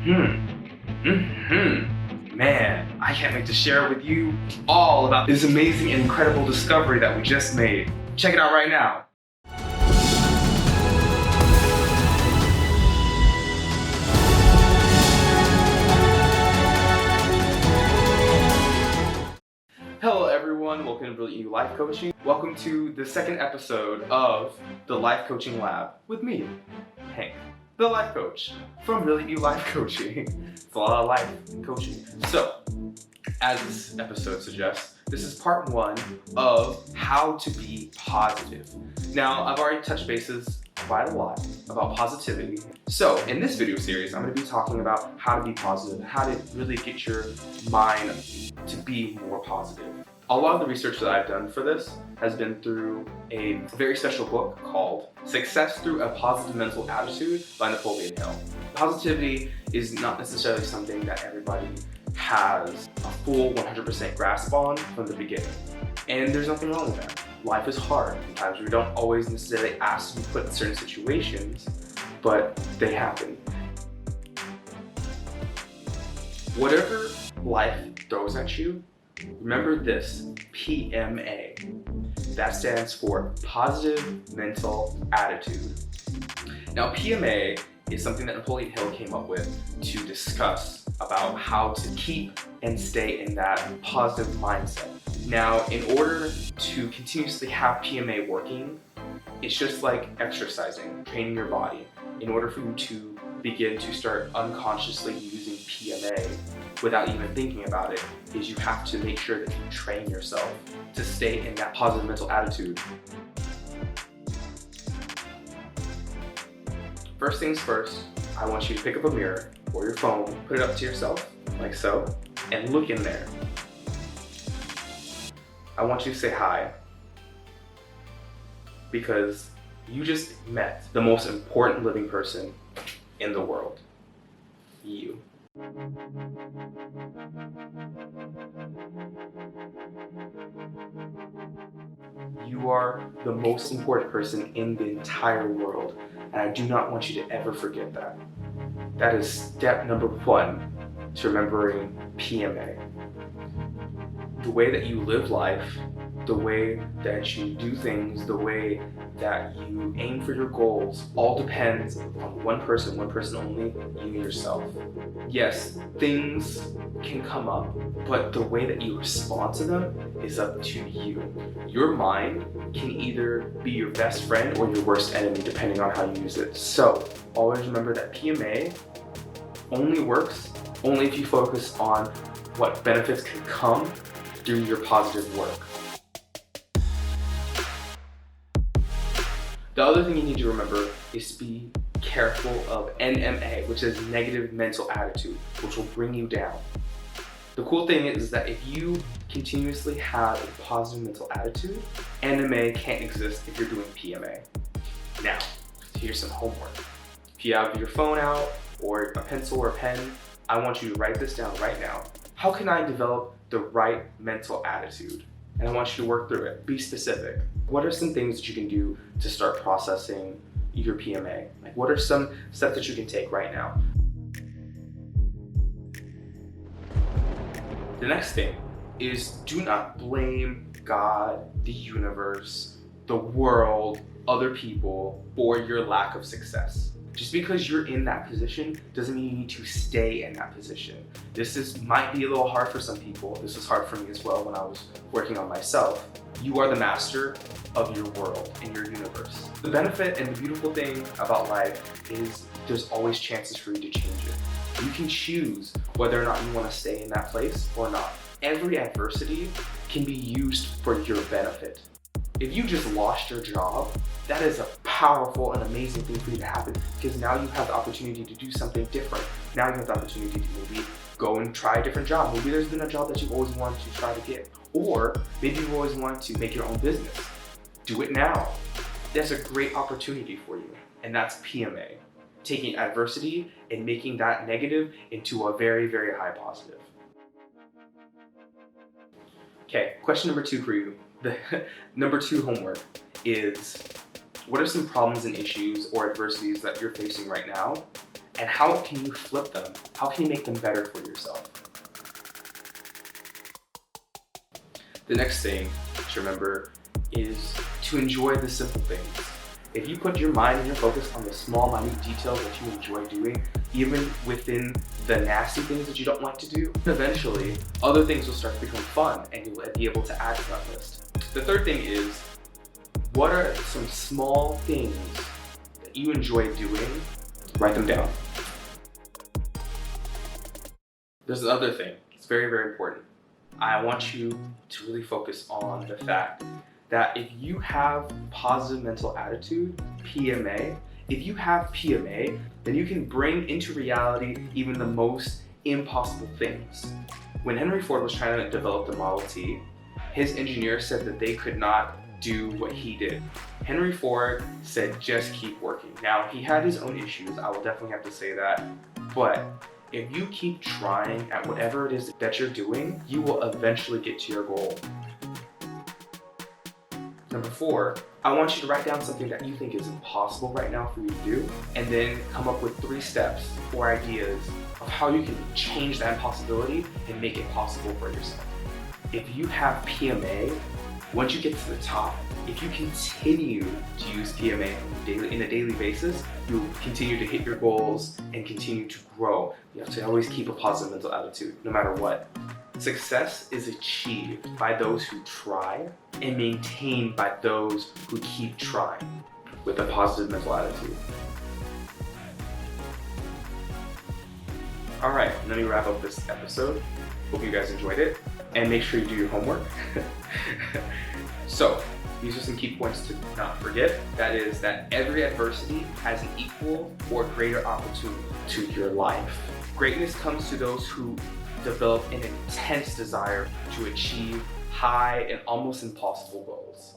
Man, I can't wait to share with you all about this amazing and incredible discovery that we just made. Check it out right now. Hello everyone, welcome to Brilliant You Life Coaching. Welcome to the second episode of the Life Coaching Lab with me, Hank, the life coach from Brilliant You Life Coaching. It's a lot of life coaching. So, as this episode suggests, this is part one of how to be positive. Now, I've already touched bases quite a lot about positivity. So, in this video series, I'm going to be talking about how to be positive, how to really get your mind to be more positive. A lot of the research that I've done for this has been through a very special book called Success Through a Positive Mental Attitude by Napoleon Hill. Positivity is not necessarily something that everybody has a full 100% grasp on from the beginning. And there's nothing wrong with that. Life is hard. Sometimes we don't always necessarily ask to be put in certain situations, but they happen. Whatever life throws at you, remember this, PMA. That stands for Positive Mental Attitude. Now, PMA is something that Napoleon Hill came up with to discuss about how to keep and stay in that positive mindset. Now, in order to continuously have PMA working, it's just like exercising, training your body. In order for you to begin to start unconsciously using PMA without even thinking about it, is you have to make sure that you train yourself to stay in that positive mental attitude. First things first, I want you to pick up a mirror or your phone, put it up to yourself, like so, and look in there. I want you to say hi, because you just met the most important living person in the world. You. You are the most important person in the entire world, and I do not want you to ever forget that. That is step number one to remembering PMA. The way that you live life, the way that you do things, the way that you aim for your goals, all depends on one person only, you yourself. Yes, things can come up, but the way that you respond to them is up to you. Your mind can either be your best friend or your worst enemy, depending on how you use it. So, always remember that PMA only works if you focus on what benefits can come through your positive work. The other thing you need to remember is to be careful of NMA, which is negative mental attitude, which will bring you down. The cool thing is that if you continuously have a positive mental attitude, NMA can't exist if you're doing PMA. Now, here's some homework. If you have your phone out or a pencil or a pen, I want you to write this down right now. How can I develop the right mental attitude? And I want you to work through it. Be specific. What are some things that you can do to start processing your PMA? Like, what are some steps that you can take right now? The next thing is, do not blame God, the universe, the world, other people for your lack of success. Just because you're in that position doesn't mean you need to stay in that position. Might be a little hard for some people. This was hard for me as well when I was working on myself. You are the master of your world and your universe. The benefit and the beautiful thing about life is there's always chances for you to change it. You can choose whether or not you want to stay in that place or not. Every adversity can be used for your benefit. If you just lost your job, that is a powerful and amazing thing for you to happen, because now you have the opportunity to do something different. Now you have the opportunity to maybe go and try a different job. Maybe there's been a job that you've always wanted to try to get, or maybe you've always wanted to make your own business. Do it now. That's a great opportunity for you, and that's PMA. Taking adversity and making that negative into a very, very high positive. Okay, question number two for you. The number two homework is, what are some problems and issues or adversities that you're facing right now? And how can you flip them? How can you make them better for yourself? The next thing to remember is to enjoy the simple things. If you put your mind and your focus on the small, minute details that you enjoy doing, even within the nasty things that you don't like to do, eventually other things will start to become fun and you'll be able to add to that list. The third thing is, what are some small things that you enjoy doing? Write them down. There's another thing, it's very, very important. I want you to really focus on the fact that if you have positive mental attitude, PMA, if you have PMA, then you can bring into reality even the most impossible things. When Henry Ford was trying to develop the Model T, his engineer said that they could not do what he did. Henry Ford said, just keep working. Now, he had his own issues, I will definitely have to say that, but if you keep trying at whatever it is that you're doing, you will eventually get to your goal. Number 4, I want you to write down something that you think is impossible right now for you to do, and then come up with 3 steps or ideas of how you can change that impossibility and make it possible for yourself. If you have PMA, once you get to the top, if you continue to use PMA in a daily basis, you'll continue to hit your goals and continue to grow. You have to always keep a positive mental attitude, no matter what. Success is achieved by those who try and maintained by those who keep trying with a positive mental attitude. All right, let me wrap up this episode. Hope you guys enjoyed it, and make sure you do your homework. So, these are some key points to not forget. That is that every adversity has an equal or greater opportunity to your life. Greatness comes to those who develop an intense desire to achieve high and almost impossible goals.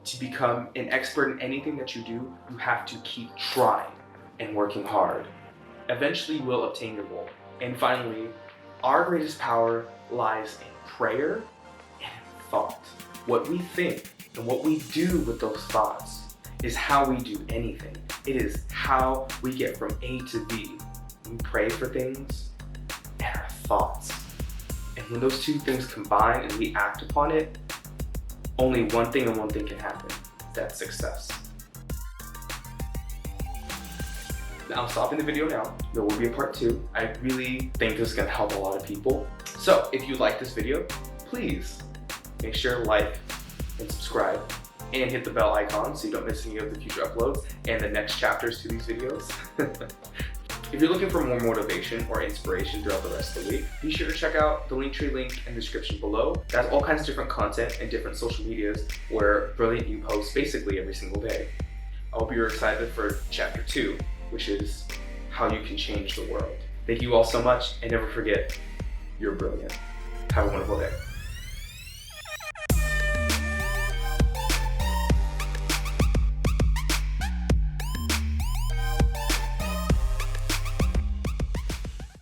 To become an expert in anything that you do, you have to keep trying and working hard. Eventually, you will obtain your goal. And finally, our greatest power lies in prayer and in thought. What we think and what we do with those thoughts is how we do anything. It is how we get from A to B. We pray for things and our thoughts. And when those two things combine and we act upon it, only one thing and one thing can happen. That's success. Now I'm stopping the video now. There will be a part 2. I really think this is gonna help a lot of people. So if you like this video, please make sure to like and subscribe and hit the bell icon so you don't miss any of the future uploads and the next chapters to these videos. If you're looking for more motivation or inspiration throughout the rest of the week, be sure to check out the Linktree link in the description below. It has all kinds of different content and different social medias where Brilliant You posts basically every single day. I hope you're excited for chapter 2, which is how you can change the world. Thank you all so much, and never forget, you're brilliant. Have a wonderful day.